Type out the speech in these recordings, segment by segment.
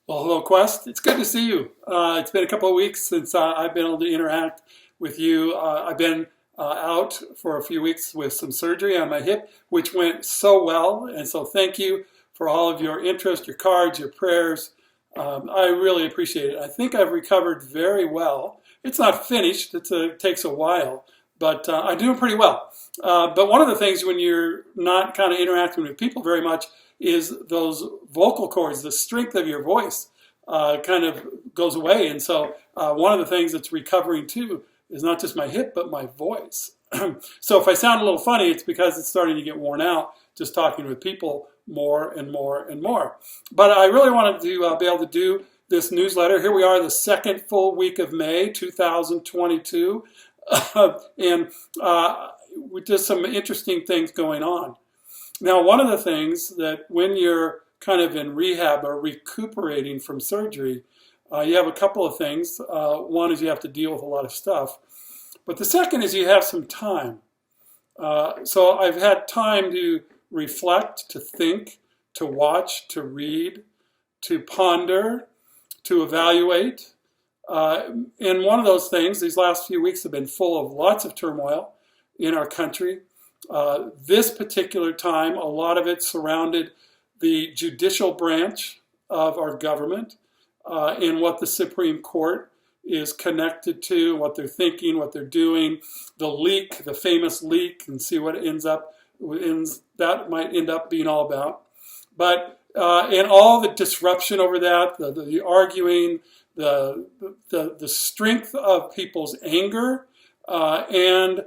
Well, hello, Quest. It's good to see you. It's been a couple of weeks since I've been able to interact with you. I've been out for a few weeks with some surgery on my hip, which went so well. And so thank you for all of your interest, your cards, your prayers. I really appreciate it. I think I've recovered very well. It's not finished. It takes a while, but I'm doing pretty well. But one of the things when you're not kind of interacting with people very much is those vocal cords, the strength of your voice kind of goes away. And so one of the things that's recovering too is not just my hip, but my voice. So if I sound a little funny, it's because it's starting to get worn out just talking with people more and more and more. But I really wanted to be able to do this newsletter. Here we are, the second full week of May 2022. And with just some interesting things going on. Now, one of the things that when you're kind of in rehab or recuperating from surgery, you have a couple of things. One is you have to deal with a lot of stuff. But the second is you have some time. So I've had time to reflect, to think, to watch, to read, to ponder, to evaluate. And one of those things, these last few weeks have been full of lots of turmoil in our country. This particular time, a lot of it surrounded the judicial branch of our government and what the Supreme Court is connected to, what they're thinking, what they're doing, the leak, the famous leak, and see what that might end up being all about. But and all the disruption over that, the arguing, the strength of people's anger, and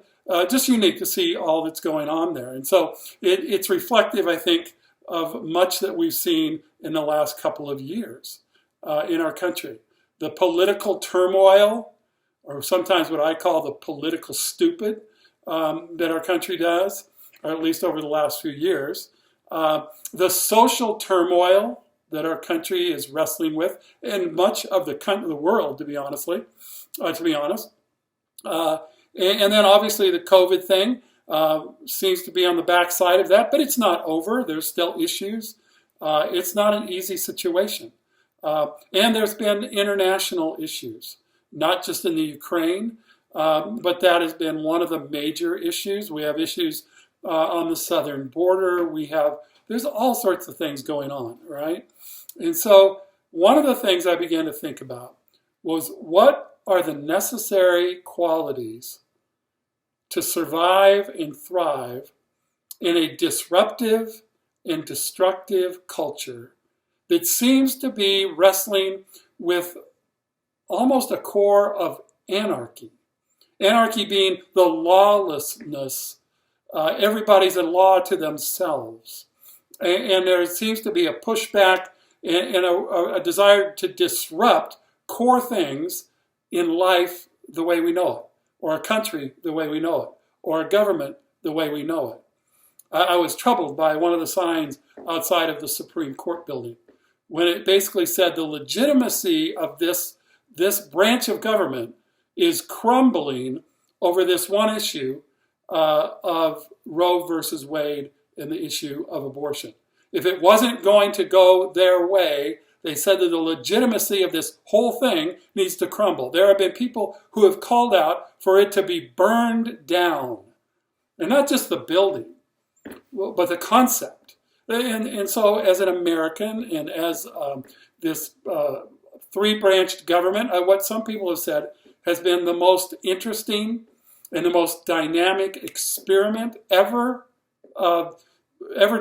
just unique to see all that's going on there. And so it's reflective, I think, of much that we've seen in the last couple of years in our country. The political turmoil, or sometimes what I call the political stupid that our country does, or at least over the last few years. The social turmoil that our country is wrestling with, and much of the world, to be honest. And then obviously the COVID thing seems to be on the backside of that, but it's not over. There's still issues. It's not an easy situation. And there's been international issues, not just in the Ukraine, but that has been one of the major issues. We have issues on the southern border. There's all sorts of things going on, right? And so one of the things I began to think about was, what are the necessary qualities to survive and thrive in a disruptive and destructive culture that seems to be wrestling with almost a core of anarchy. Anarchy being the lawlessness. Everybody's a law to themselves. And there seems to be a pushback and a desire to disrupt core things in life the way we know it, or a country the way we know it, or a government the way we know it. I was troubled by one of the signs outside of the Supreme Court building when it basically said the legitimacy of this branch of government is crumbling over this one issue of Roe versus Wade and the issue of abortion. If it wasn't going to go their way, they said that the legitimacy of this whole thing needs to crumble. There have been people who have called out for it to be burned down. And not just the building, but the concept. And so as an American and as this three-branched government, what some people have said has been the most interesting and the most dynamic experiment ever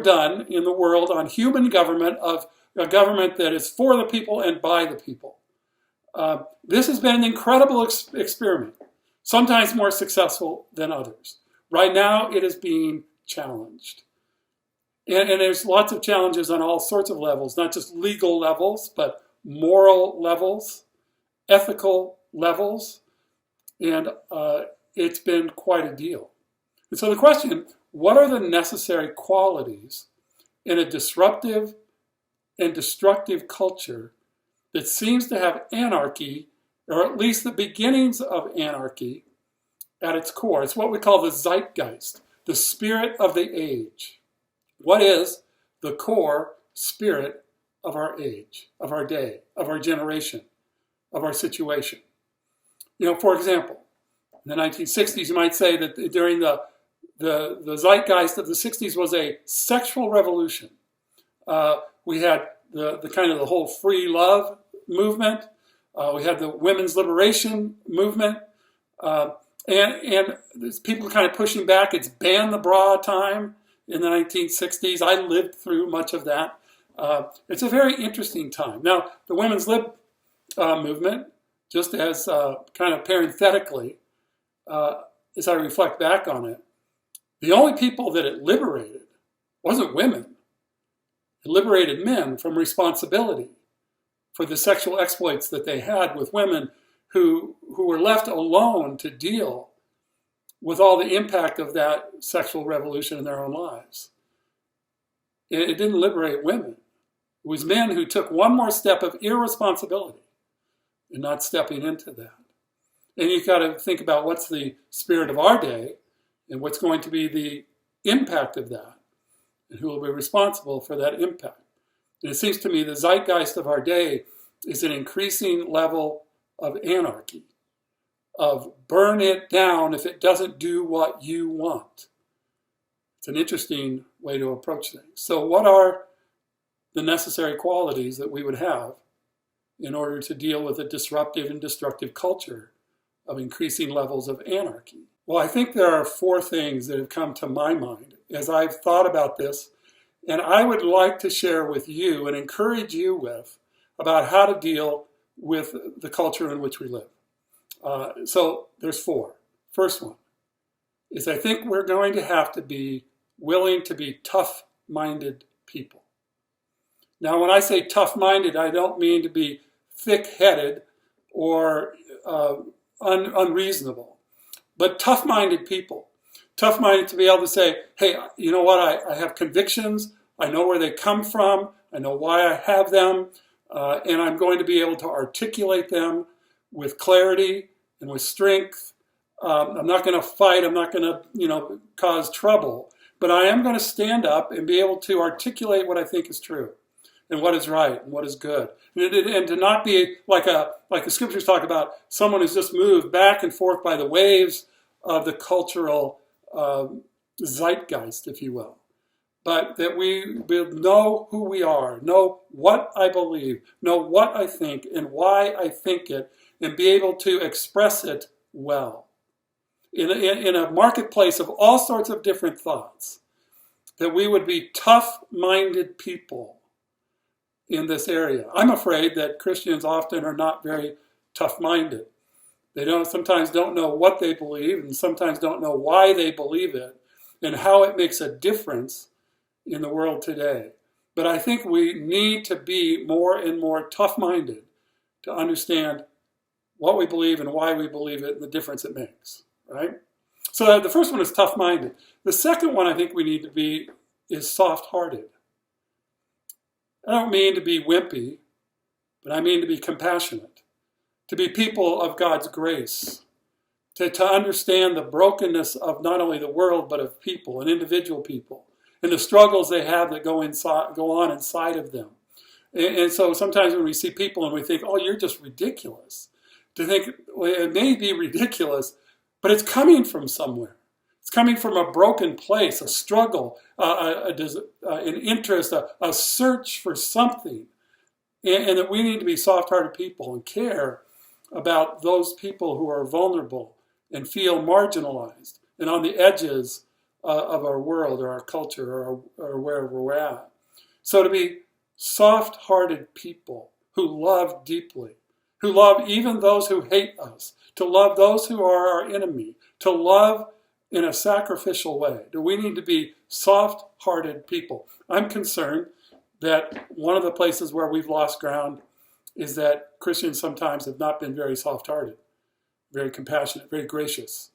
done in the world on human government, of a government that is for the people and by the people. This has been an incredible experiment, sometimes more successful than others. Right now, it is being challenged. And there's lots of challenges on all sorts of levels, not just legal levels, but moral levels, ethical levels, and it's been quite a deal. And so the question, what are the necessary qualities in a disruptive and destructive culture that seems to have anarchy, or at least the beginnings of anarchy, at its core? It's what we call the zeitgeist, the spirit of the age. What is the core spirit of our age, of our day, of our generation, of our situation. For example, in the 1960s, you might say that during the zeitgeist of the 60s was a sexual revolution. We had the kind of the whole free love movement. We had the women's liberation movement. And there's people kind of pushing back. It's ban the bra time in the 1960s. I lived through much of that. It's a very interesting time. Now, the women's lib movement, just as kind of parenthetically, as I reflect back on it, the only people that it liberated wasn't women. It liberated men from responsibility for the sexual exploits that they had with women who were left alone to deal with all the impact of that sexual revolution in their own lives. It didn't liberate women. It was men who took one more step of irresponsibility in not stepping into that. And you've got to think about what's the spirit of our day and what's going to be the impact of that and who will be responsible for that impact. And it seems to me the zeitgeist of our day is an increasing level of anarchy, of burn it down if it doesn't do what you want. It's an interesting way to approach things. So what are the necessary qualities that we would have in order to deal with a disruptive and destructive culture of increasing levels of anarchy? Well, I think there are 4 things that have come to my mind as I've thought about this, and I would like to share with you and encourage you with about how to deal with the culture in which we live. So there's 4. First one is I think we're going to have to be willing to be tough-minded people. Now, when I say tough-minded, I don't mean to be thick-headed or unreasonable, but tough-minded people. Tough-minded to be able to say, hey, you know what, I have convictions, I know where they come from, I know why I have them, and I'm going to be able to articulate them with clarity and with strength. I'm not going to fight, I'm not going to, cause trouble, but I am going to stand up and be able to articulate what I think is true and what is right and what is good. And to not be like the scriptures talk about, someone who's just moved back and forth by the waves of the cultural zeitgeist, if you will. But that we will know who we are, know what I believe, know what I think and why I think it, and be able to express it well. In a marketplace of all sorts of different thoughts, that we would be tough-minded people in this area. I'm afraid that Christians often are not very tough-minded. They sometimes don't know what they believe and sometimes don't know why they believe it and how it makes a difference in the world today. But I think we need to be more and more tough-minded to understand what we believe and why we believe it and the difference it makes, right? So the first one is tough-minded. The second one I think we need to be is soft-hearted. I don't mean to be wimpy, but I mean to be compassionate, to be people of God's grace, to understand the brokenness of not only the world, but of people and individual people, and the struggles they have that go on inside of them. And so sometimes when we see people and we think, oh, you're just ridiculous, to think, well, it may be ridiculous, but it's coming from somewhere. It's coming from a broken place, a struggle, an interest, a search for something. And that we need to be soft-hearted people and care about those people who are vulnerable and feel marginalized and on the edges of our world or our culture or wherever we're at. So to be soft-hearted people who love deeply, who love even those who hate us, to love those who are our enemy, to love in a sacrificial way. Do we need to be soft-hearted people? I'm concerned that one of the places where we've lost ground is that Christians sometimes have not been very soft-hearted, very compassionate, very gracious.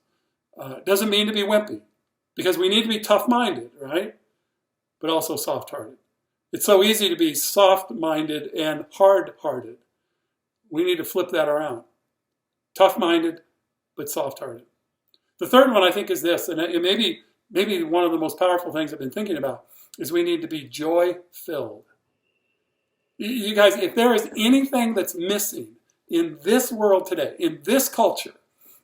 It doesn't mean to be wimpy, because we need to be tough-minded, right? But also soft-hearted. It's so easy to be soft-minded and hard-hearted. We need to flip that around. Tough-minded, but soft-hearted. The third one I think is this, and it may be one of the most powerful things I've been thinking about, is we need to be joy-filled. You guys, if there is anything that's missing in this world today, in this culture,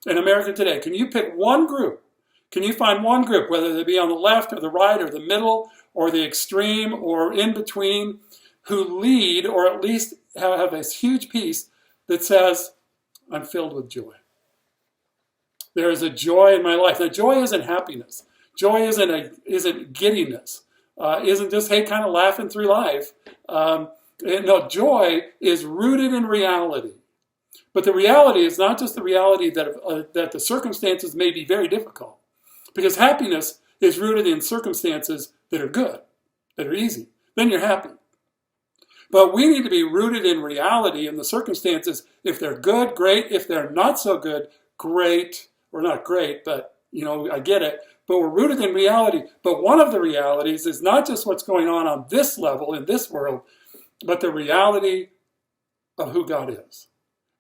in America today, can you pick one group? Can you find one group, whether they be on the left or the right or the middle or the extreme or in between, who lead or at least have this huge piece that says, I'm filled with joy. There is a joy in my life. Now, joy isn't happiness. Joy isn't giddiness. Isn't just, hey, kind of laughing through life. No, joy is rooted in reality. But the reality is not just the reality that the circumstances may be very difficult. Because happiness is rooted in circumstances that are good, that are easy. Then you're happy. But we need to be rooted in reality in the circumstances. If they're good, great. If they're not so good, great. Or not great, but, I get it. But we're rooted in reality. But one of the realities is not just what's going on this level, in this world, but the reality of who God is.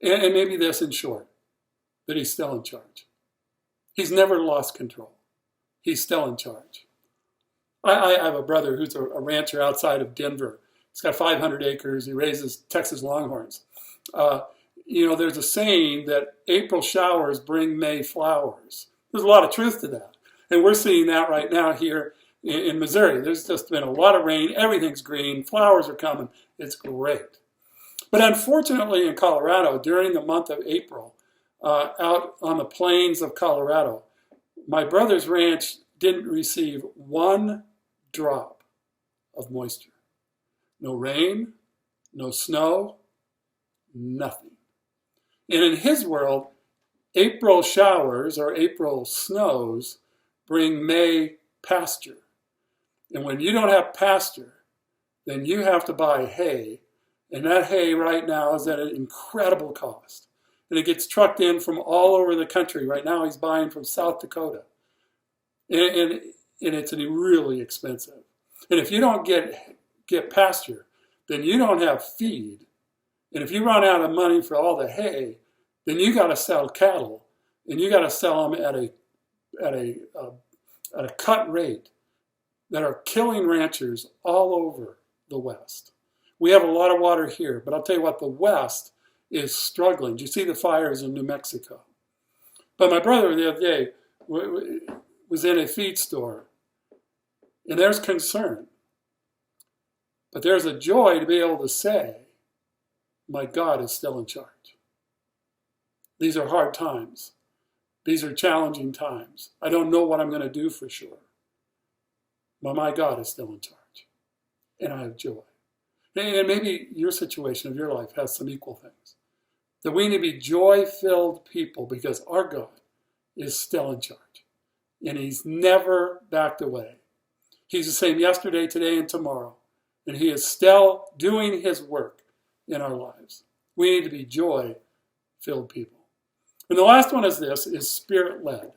And maybe this in short, that he's still in charge. He's never lost control. He's still in charge. I have a brother who's a rancher outside of Denver. He's got 500 acres. He raises Texas Longhorns. There's a saying that April showers bring May flowers. There's a lot of truth to that. And we're seeing that right now here in Missouri. There's just been a lot of rain. Everything's green. Flowers are coming. It's great. But unfortunately in Colorado, during the month of April, out on the plains of Colorado, my brother's ranch didn't receive one drop of moisture. No rain, no snow, nothing. And in his world, April showers or April snows bring May pasture. And when you don't have pasture, then you have to buy hay. And that hay right now is at an incredible cost. And it gets trucked in from all over the country. Right now he's buying from South Dakota. And it's really expensive. And if you don't get pasture, then you don't have feed. And if you run out of money for all the hay, then you got to sell cattle, and you got to sell them at a cut rate that are killing ranchers all over the West. We have a lot of water here, but I'll tell you what, the West is struggling. Do you see the fires in New Mexico? But my brother the other day was in a feed store, and there's concern. But there's a joy to be able to say, my God is still in charge. These are hard times. These are challenging times. I don't know what I'm going to do for sure. But my God is still in charge. And I have joy. And maybe your situation of your life has some equal things. That we need to be joy-filled people because our God is still in charge. And he's never backed away. He's the same yesterday, today, and tomorrow. And he is still doing his work in our lives. We need to be joy-filled people. And the last one is Spirit-led.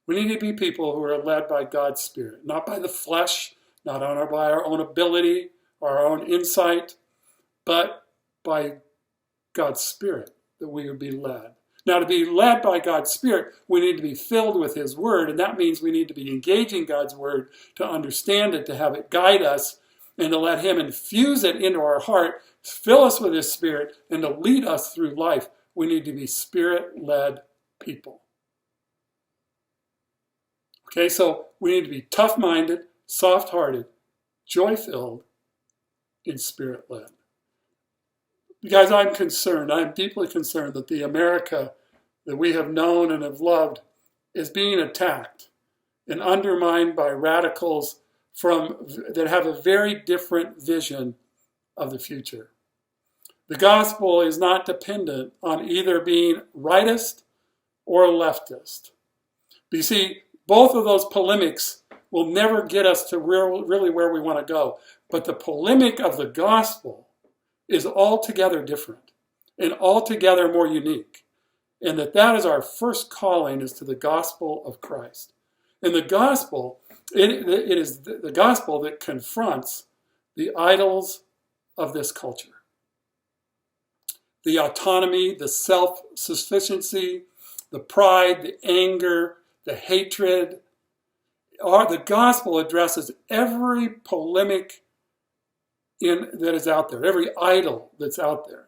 We need to be people who are led by God's Spirit, not by the flesh, not by our own ability or our own insight, but by God's Spirit, that we would be led. Now, to be led by God's Spirit, we need to be filled with his word, and that means we need to be engaging God's word to understand it, to have it guide us, and to let him infuse it into our heart, fill us with his Spirit, and to lead us through life. We need to be Spirit-led people. Okay, so we need to be tough-minded, soft-hearted, joy-filled, and Spirit-led. Guys, I'm deeply concerned that the America that we have known and have loved is being attacked and undermined by radicals that have a very different vision of the future. The gospel is not dependent on either being rightist or leftist. But you see, both of those polemics will never get us to really where we want to go. But the polemic of the gospel is altogether different and altogether more unique. And that is our first calling, is to the gospel of Christ. And the gospel, it is the gospel that confronts the idols of this culture. The autonomy, the self-sufficiency, the pride, the anger, the hatred. The gospel addresses every polemic that is out there, every idol that's out there.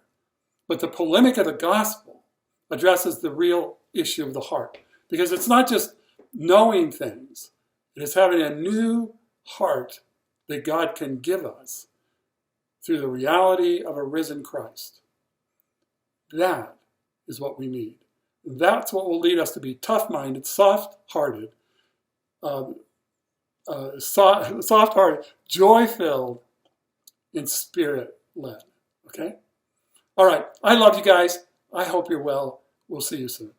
But the polemic of the gospel addresses the real issue of the heart. Because it's not just knowing things, it is having a new heart that God can give us through the reality of a risen Christ. That is what we need. That's what will lead us to be tough-minded, soft-hearted, soft-hearted, joy-filled, and spirit-led. Okay? All right. I love you guys. I hope you're well. We'll see you soon.